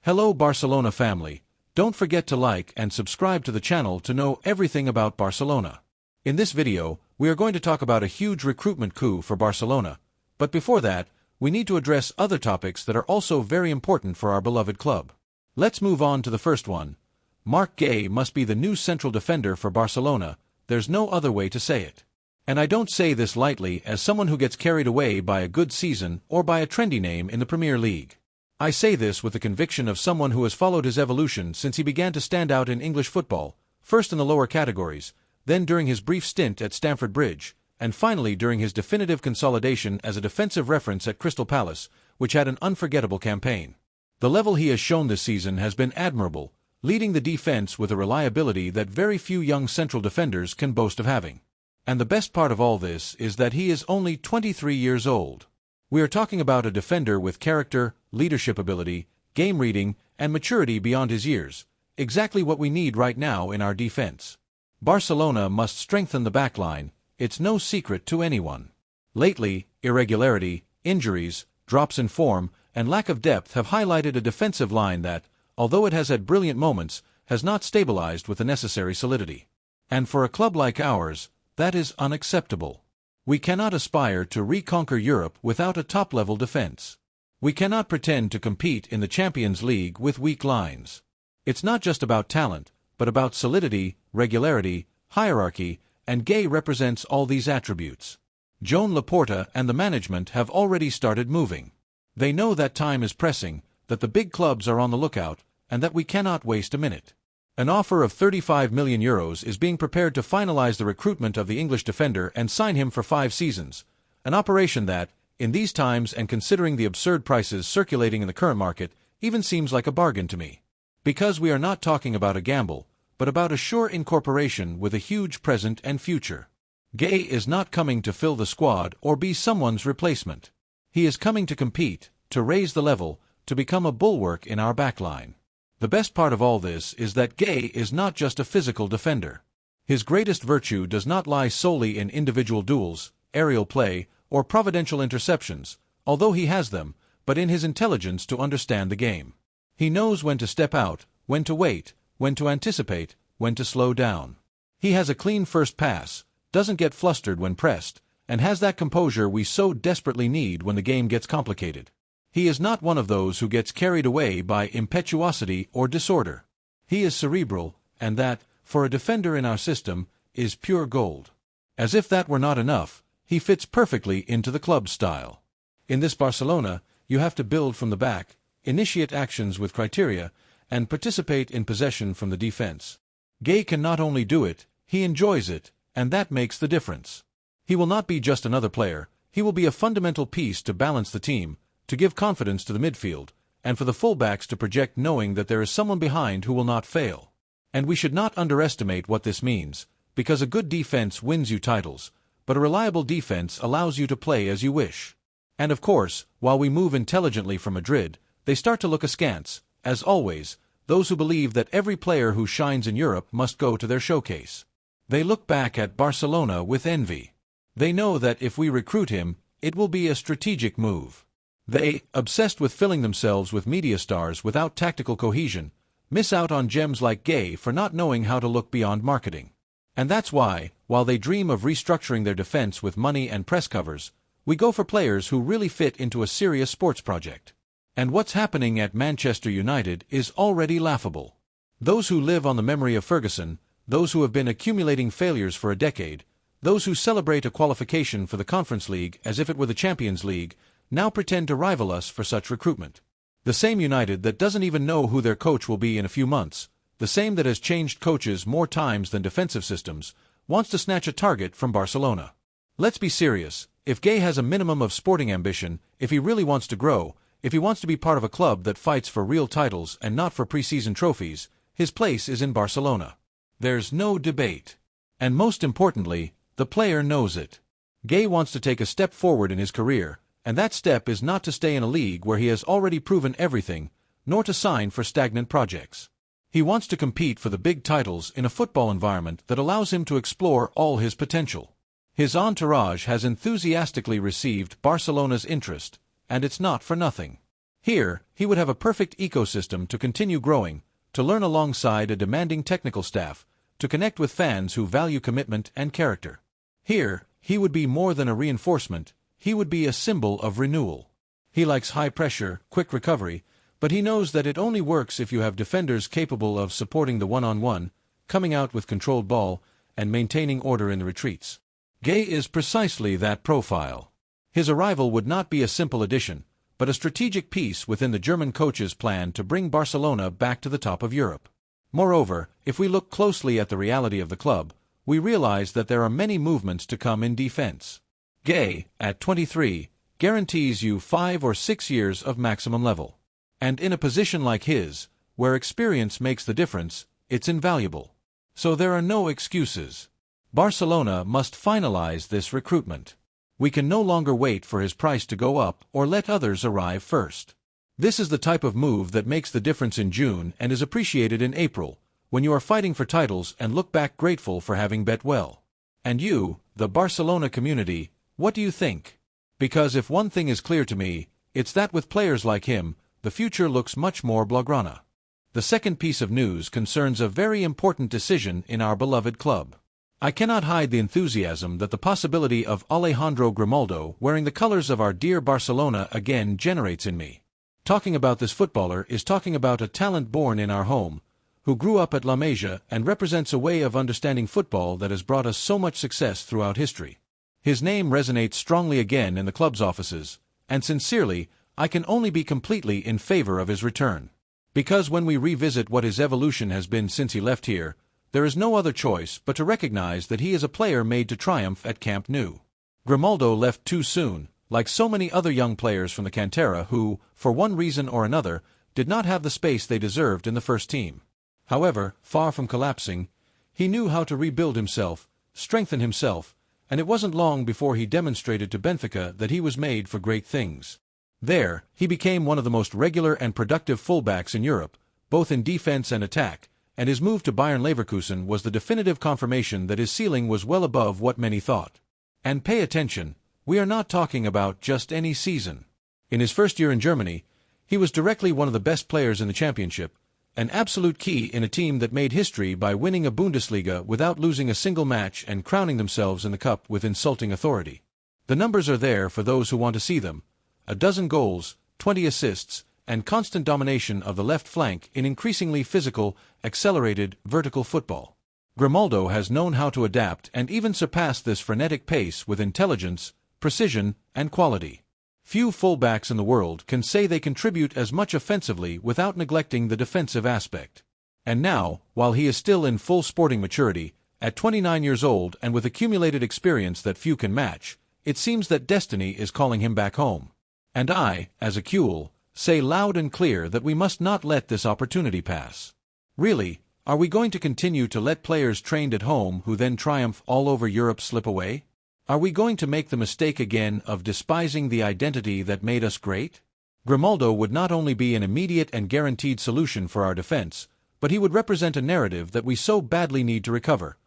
Hello Barcelona family, don't forget to like and subscribe to the channel to know everything about Barcelona. In this video, we are going to talk about a huge recruitment coup for Barcelona, but before that, we need to address other topics that are also very important for our beloved club. Let's move on to the first one. Marc Guéhi must be the new central defender for Barcelona, there's no other way to say it. And I don't say this lightly as someone who gets carried away by a good season or by a trendy name in the Premier League. I say this with the conviction of someone who has followed his evolution since he began to stand out in English football, first in the lower categories, then during his brief stint at Stamford Bridge, and finally during his definitive consolidation as a defensive reference at Crystal Palace, which had an unforgettable campaign. The level he has shown this season has been admirable, leading the defense with a reliability that very few young central defenders can boast of having. And the best part of all this is that he is only 23 years old. We are talking about a defender with character, leadership ability, game reading, and maturity beyond his years, exactly what we need right now in our defense. Barcelona must strengthen the backline, it's no secret to anyone. Lately, irregularity, injuries, drops in form, and lack of depth have highlighted a defensive line that, although it has had brilliant moments, has not stabilized with the necessary solidity. And for a club like ours, that is unacceptable. We cannot aspire to reconquer Europe without a top-level defense. We cannot pretend to compete in the Champions League with weak lines. It's not just about talent, but about solidity, regularity, hierarchy, and Guéhi represents all these attributes. Joan Laporta and the management have already started moving. They know that time is pressing, that the big clubs are on the lookout, and that we cannot waste a minute. An offer of €35 million is being prepared to finalize the recruitment of the English defender and sign him for 5 seasons, an operation that, in these times and considering the absurd prices circulating in the current market, even seems like a bargain to me. Because we are not talking about a gamble, but about a sure incorporation with a huge present and future. Guéhi is not coming to fill the squad or be someone's replacement. He is coming to compete, to raise the level, to become a bulwark in our backline. The best part of all this is that Guéhi is not just a physical defender. His greatest virtue does not lie solely in individual duels, aerial play, or providential interceptions, although he has them, but in his intelligence to understand the game. He knows when to step out, when to wait, when to anticipate, when to slow down. He has a clean first pass, doesn't get flustered when pressed, and has that composure we so desperately need when the game gets complicated. He is not one of those who gets carried away by impetuosity or disorder. He is cerebral, and that, for a defender in our system, is pure gold. As if that were not enough, he fits perfectly into the club's style. In this Barcelona, you have to build from the back, initiate actions with criteria, and participate in possession from the defense. Guéhi can not only do it, he enjoys it, and that makes the difference. He will not be just another player, he will be a fundamental piece to balance the team, to give confidence to the midfield, and for the fullbacks to project knowing that there is someone behind who will not fail. And we should not underestimate what this means, because a good defense wins you titles, but a reliable defense allows you to play as you wish. And of course, while we move intelligently from Madrid, they start to look askance, as always, those who believe that every player who shines in Europe must go to their showcase. They look back at Barcelona with envy. They know that if we recruit him, it will be a strategic move. They, obsessed with filling themselves with media stars without tactical cohesion, miss out on gems like Guéhi for not knowing how to look beyond marketing. And that's why, while they dream of restructuring their defense with money and press covers, we go for players who really fit into a serious sports project. And what's happening at Manchester United is already laughable. Those who live on the memory of Ferguson, those who have been accumulating failures for a decade, those who celebrate a qualification for the Conference League as if it were the Champions League, now pretend to rival us for such recruitment. The same United that doesn't even know who their coach will be in a few months, the same that has changed coaches more times than defensive systems, wants to snatch a target from Barcelona. Let's be serious, if Guéhi has a minimum of sporting ambition, if he really wants to grow, if he wants to be part of a club that fights for real titles and not for pre-season trophies, his place is in Barcelona. There's no debate. And most importantly, the player knows it. Guéhi wants to take a step forward in his career, and that step is not to stay in a league where he has already proven everything, nor to sign for stagnant projects. He wants to compete for the big titles in a football environment that allows him to explore all his potential. His entourage has enthusiastically received Barcelona's interest, and it's not for nothing. Here, he would have a perfect ecosystem to continue growing, to learn alongside a demanding technical staff, to connect with fans who value commitment and character. Here, he would be more than a reinforcement, he would be a symbol of renewal. He likes high pressure, quick recovery, but he knows that it only works if you have defenders capable of supporting the one-on-one, coming out with controlled ball, and maintaining order in the retreats. Gay is precisely that profile. His arrival would not be a simple addition, but a strategic piece within the German coach's plan to bring Barcelona back to the top of Europe. Moreover, if we look closely at the reality of the club, we realize that there are many movements to come in defense. Gay, at 23, guarantees you 5 or 6 years of maximum level. And in a position like his, where experience makes the difference, it's invaluable. So there are no excuses. Barcelona must finalize this recruitment. We can no longer wait for his price to go up or let others arrive first. This is the type of move that makes the difference in June and is appreciated in April, when you are fighting for titles and look back grateful for having bet well. And you, the Barcelona community, what do you think? Because if one thing is clear to me, it's that with players like him, the future looks much more Blaugrana. The second piece of news concerns a very important decision in our beloved club. I cannot hide the enthusiasm that the possibility of Alejandro Grimaldo wearing the colors of our dear Barcelona again generates in me. Talking about this footballer is talking about a talent born in our home, who grew up at LAMINE and represents a way of understanding football that has brought us so much success throughout history. His name resonates strongly again in the club's offices, and sincerely, I can only be completely in favor of his return. Because when we revisit what his evolution has been since he left here, there is no other choice but to recognize that he is a player made to triumph at Camp Nou. Grimaldo left too soon, like so many other young players from the Cantera who, for one reason or another, did not have the space they deserved in the first team. However, far from collapsing, he knew how to rebuild himself, strengthen himself, and it wasn't long before he demonstrated to Benfica that he was made for great things. There, he became one of the most regular and productive fullbacks in Europe, both in defense and attack, and his move to Bayern Leverkusen was the definitive confirmation that his ceiling was well above what many thought. And pay attention, we are not talking about just any season. In his first year in Germany, he was directly one of the best players in the championship, an absolute key in a team that made history by winning a Bundesliga without losing a single match and crowning themselves in the cup with insulting authority. The numbers are there for those who want to see them. 12 goals, 20 assists, and constant domination of the left flank in increasingly physical, accelerated, vertical football. Grimaldo has known how to adapt and even surpass this frenetic pace with intelligence, precision, and quality. Few fullbacks in the world can say they contribute as much offensively without neglecting the defensive aspect. And now, while he is still in full sporting maturity, at 29 years old and with accumulated experience that few can match, it seems that destiny is calling him back home. And I, as a Cule, say loud and clear that we must not let this opportunity pass. Really, are we going to continue to let players trained at home who then triumph all over Europe slip away? Are we going to make the mistake again of despising the identity that made us great? Grimaldo would not only be an immediate and guaranteed solution for our defense, but he would represent a narrative that we so badly need to recover,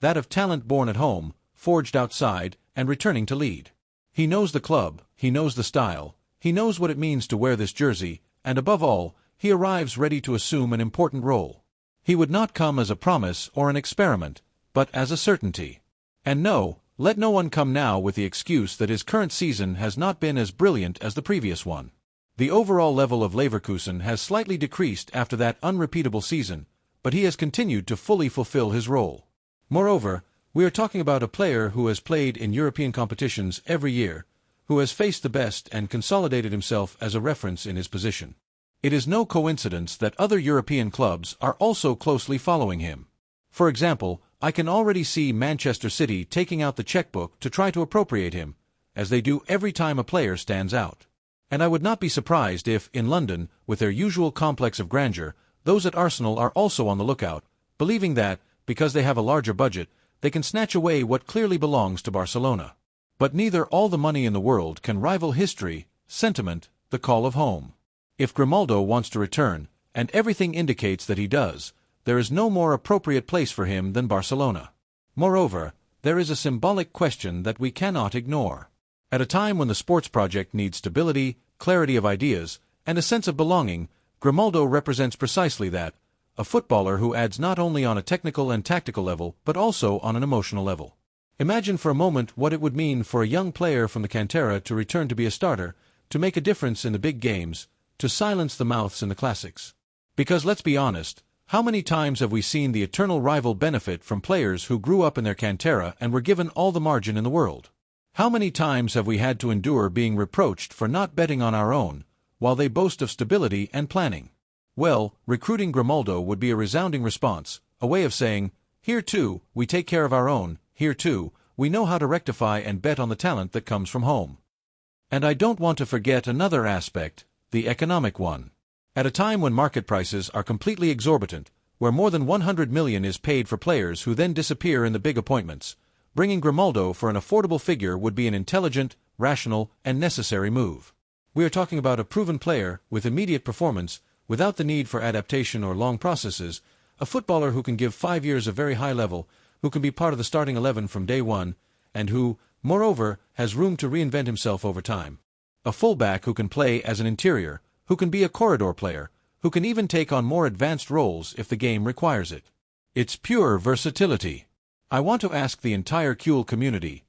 that of talent born at home, forged outside, and returning to lead. He knows the club, he knows the style, he knows what it means to wear this jersey, and above all, he arrives ready to assume an important role. He would not come as a promise or an experiment, but as a certainty. And no, let no one come now with the excuse that his current season has not been as brilliant as the previous one. The overall level of Leverkusen has slightly decreased after that unrepeatable season, but he has continued to fully fulfill his role. Moreover, we are talking about a player who has played in European competitions every year, who has faced the best and consolidated himself as a reference in his position. It is no coincidence that other European clubs are also closely following him. For example, I can already see Manchester City taking out the checkbook to try to appropriate him, as they do every time a player stands out. And I would not be surprised if, in London, with their usual complex of grandeur, those at Arsenal are also on the lookout, believing that, because they have a larger budget, they can snatch away what clearly belongs to Barcelona. But neither all the money in the world can rival history, sentiment, the call of home. If Grimaldo wants to return, and everything indicates that he does, there is no more appropriate place for him than Barcelona. Moreover, there is a symbolic question that we cannot ignore. At a time when the sports project needs stability, clarity of ideas, and a sense of belonging, Grimaldo represents precisely that, a footballer who adds not only on a technical and tactical level but also on an emotional level. Imagine for a moment what it would mean for a young player from the cantera to return to be a starter, to make a difference in the big games, to silence the mouths in the classics. Because let's be honest, how many times have we seen the eternal rival benefit from players who grew up in their cantera and were given all the margin in the world? How many times have we had to endure being reproached for not betting on our own, while they boast of stability and planning? Well, recruiting Grimaldo would be a resounding response, a way of saying, here too, we take care of our own, here too, we know how to rectify and bet on the talent that comes from home. And I don't want to forget another aspect, the economic one. At a time when market prices are completely exorbitant, where more than 100 million is paid for players who then disappear in the big appointments, bringing Grimaldo for an affordable figure would be an intelligent, rational, and necessary move. We are talking about a proven player with immediate performance, without the need for adaptation or long processes, a footballer who can give 5 years of very high level, who can be part of the starting 11 from day one, and who, moreover, has room to reinvent himself over time. A fullback who can play as an interior, who can be a corridor player, who can even take on more advanced roles if the game requires it. It's pure versatility. I want to ask the entire CUEL community,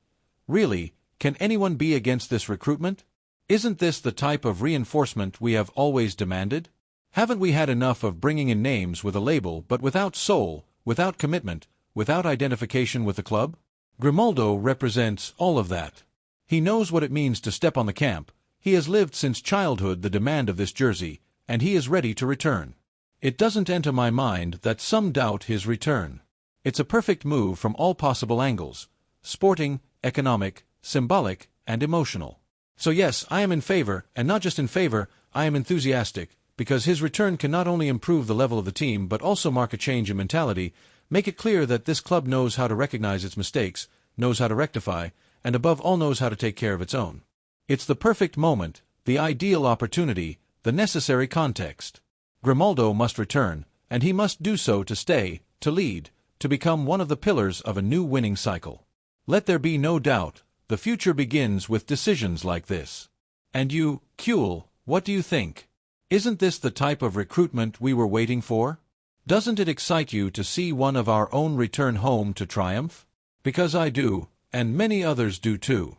really, can anyone be against this recruitment? Isn't this the type of reinforcement we have always demanded? Haven't we had enough of bringing in names with a label but without soul, without commitment, without identification with the club? Grimaldo represents all of that. He knows what it means to step on the camp, he has lived since childhood the demand of this jersey, and he is ready to return. It doesn't enter my mind that some doubt his return. It's a perfect move from all possible angles, sporting, economic, symbolic, and emotional. So yes, I am in favor, and not just in favor, I am enthusiastic, because his return can not only improve the level of the team but also mark a change in mentality, make it clear that this club knows how to recognize its mistakes, knows how to rectify, and above all knows how to take care of its own. It's the perfect moment, the ideal opportunity, the necessary context. Grimaldo must return, and he must do so to stay, to lead, to become one of the pillars of a new winning cycle. Let there be no doubt, the future begins with decisions like this. And you, CUEL, what do you think? Isn't this the type of recruitment we were waiting for? Doesn't it excite you to see one of our own return home to triumph? Because I do, and many others do too.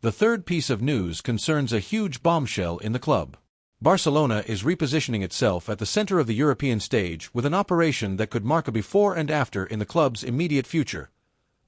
The third piece of news concerns a huge bombshell in the club. Barcelona is repositioning itself at the center of the European stage with an operation that could mark a before and after in the club's immediate future: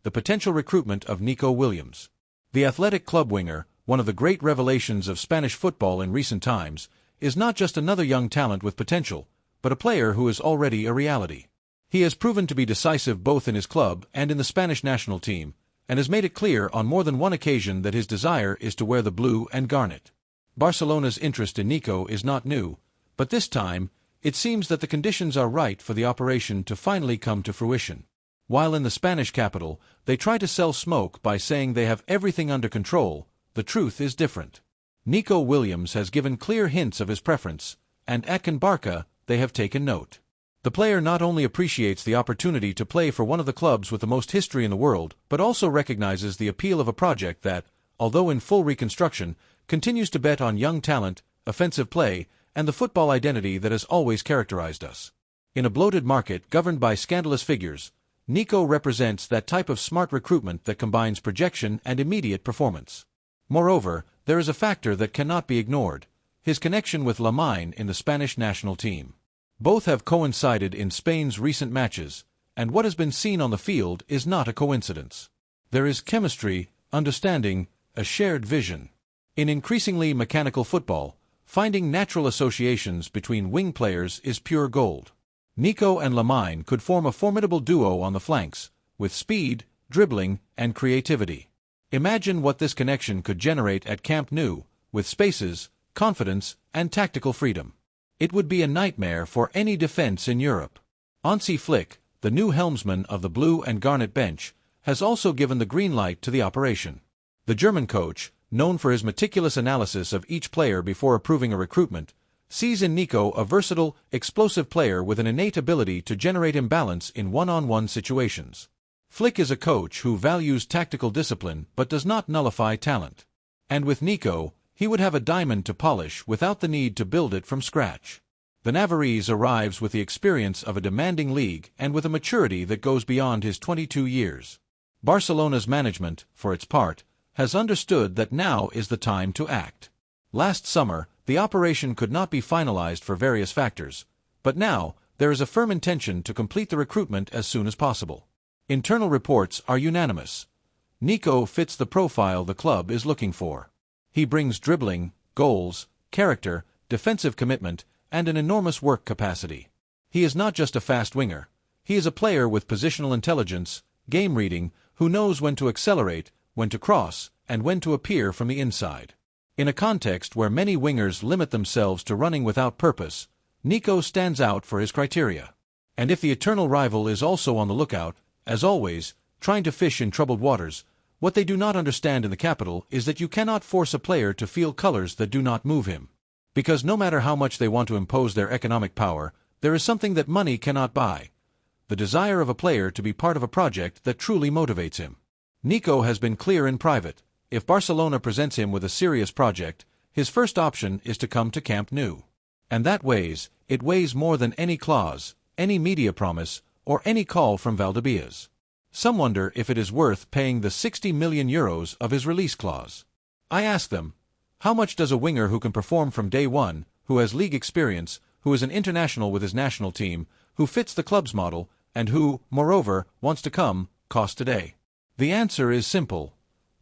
the potential recruitment of Nico Williams. The athletic club winger, one of the great revelations of Spanish football in recent times, is not just another young talent with potential, but a player who is already a reality. He has proven to be decisive both in his club and in the Spanish national team, and has made it clear on more than one occasion that his desire is to wear the blue and garnet. Barcelona's interest in Nico is not new, but this time, it seems that the conditions are right for the operation to finally come to fruition. While in the Spanish capital, they try to sell smoke by saying they have everything under control, the truth is different. Nico Williams has given clear hints of his preference, and at Barca, they have taken note. The player not only appreciates the opportunity to play for one of the clubs with the most history in the world, but also recognizes the appeal of a project that, although in full reconstruction, continues to bet on young talent, offensive play, and the football identity that has always characterized us. In a bloated market governed by scandalous figures, Nico represents that type of smart recruitment that combines projection and immediate performance. Moreover, there is a factor that cannot be ignored: his connection with LAMINE in the Spanish national team. Both have coincided in Spain's recent matches, and what has been seen on the field is not a coincidence. There is chemistry, understanding, a shared vision. In increasingly mechanical football, finding natural associations between wing players is pure gold. Nico and LAMINE could form a formidable duo on the flanks, with speed, dribbling, and creativity. Imagine what this connection could generate at Camp Nou, with spaces, confidence, and tactical freedom. It would be a nightmare for any defense in Europe. Hansi Flick, the new helmsman of the blue and garnet bench, has also given the green light to the operation. The German coach, known for his meticulous analysis of each player before approving a recruitment, sees in Nico a versatile, explosive player with an innate ability to generate imbalance in one-on-one situations. Flick is a coach who values tactical discipline but does not nullify talent. And with Nico, He would have a diamond to polish without the need to build it from scratch. The Navarrese arrives with the experience of a demanding league and with a maturity that goes beyond his 22 years. Barcelona's management, for its part, has understood that now is the time to act. Last summer, the operation could not be finalized for various factors, but now, there is a firm intention to complete the recruitment as soon as possible. Internal reports are unanimous. Nico fits the profile the club is looking for. He brings dribbling, goals, character, defensive commitment, and an enormous work capacity. He is not just a fast winger. He is a player with positional intelligence, game reading, who knows when to accelerate, when to cross, and when to appear from the inside. In a context where many wingers limit themselves to running without purpose, Nico stands out for his criteria. And if the eternal rival is also on the lookout, as always, trying to fish in troubled waters, what they do not understand in the capital is that you cannot force a player to feel colors that do not move him. Because no matter how much they want to impose their economic power, there is something that money cannot buy: the desire of a player to be part of a project that truly motivates him. Nico has been clear in private: if Barcelona presents him with a serious project, his first option is to come to Camp Nou. And that weighs, it weighs more than any clause, any media promise, or any call from Valdebebas. Some wonder if it is worth paying the 60 million euros of his release clause. I ask them, how much does a winger who can perform from day one, who has league experience, who is an international with his national team, who fits the club's model, and who, moreover, wants to come, cost today? The answer is simple: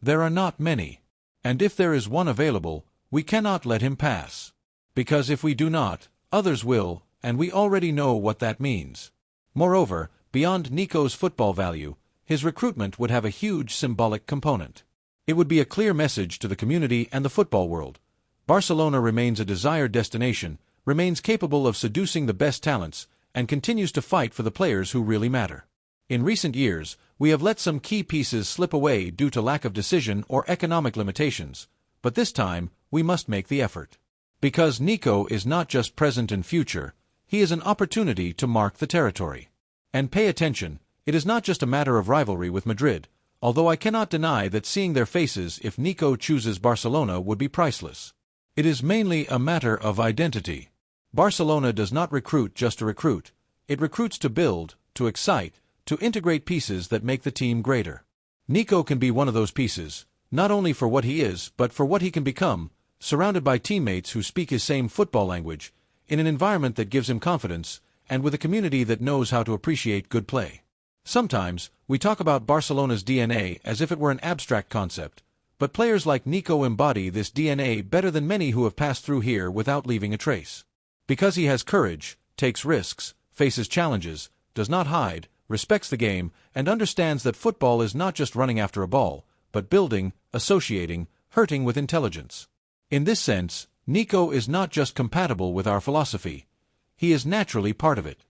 there are not many. And if there is one available, we cannot let him pass. Because if we do not, others will, and we already know what that means. Moreover, beyond Nico's football value, his recruitment would have a huge symbolic component. It would be a clear message to the community and the football world. Barcelona remains a desired destination, remains capable of seducing the best talents, and continues to fight for the players who really matter. In recent years, we have let some key pieces slip away due to lack of decision or economic limitations, but this time, we must make the effort. Because Nico is not just present and future, he is an opportunity to mark the territory. And pay attention, it is not just a matter of rivalry with Madrid, although I cannot deny that seeing their faces if Nico chooses Barcelona would be priceless. It is mainly a matter of identity. Barcelona does not recruit just to recruit. It recruits to build, to excite, to integrate pieces that make the team greater. Nico can be one of those pieces, not only for what he is, but for what he can become, surrounded by teammates who speak his same football language, in an environment that gives him confidence, and with a community that knows how to appreciate good play. Sometimes, we talk about Barcelona's DNA as if it were an abstract concept, but players like Nico embody this DNA better than many who have passed through here without leaving a trace. Because he has courage, takes risks, faces challenges, does not hide, respects the game, and understands that football is not just running after a ball, but building, associating, hurting with intelligence. In this sense, Nico is not just compatible with our philosophy. He is naturally part of it.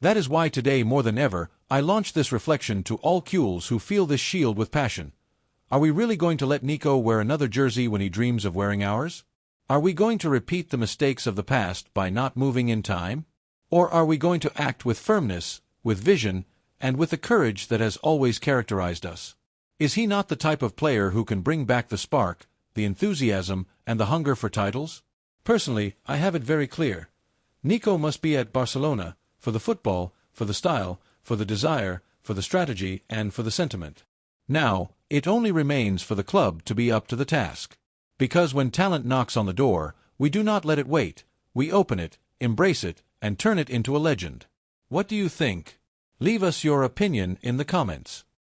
That is why today more than ever, I launch this reflection to all Kules who feel this shield with passion. Are we really going to let Nico wear another jersey when he dreams of wearing ours? Are we going to repeat the mistakes of the past by not moving in time? Or are we going to act with firmness, with vision, and with the courage that has always characterized us? Is he not the type of player who can bring back the spark, the enthusiasm, and the hunger for titles? Personally, I have it very clear. Nico must be at Barcelona, for the football, for the style, for the desire, for the strategy, and for the sentiment. Now, it only remains for the club to be up to the task. Because when talent knocks on the door, we do not let it wait, we open it, embrace it, and turn it into a legend. What do you think? Leave us your opinion in the comments.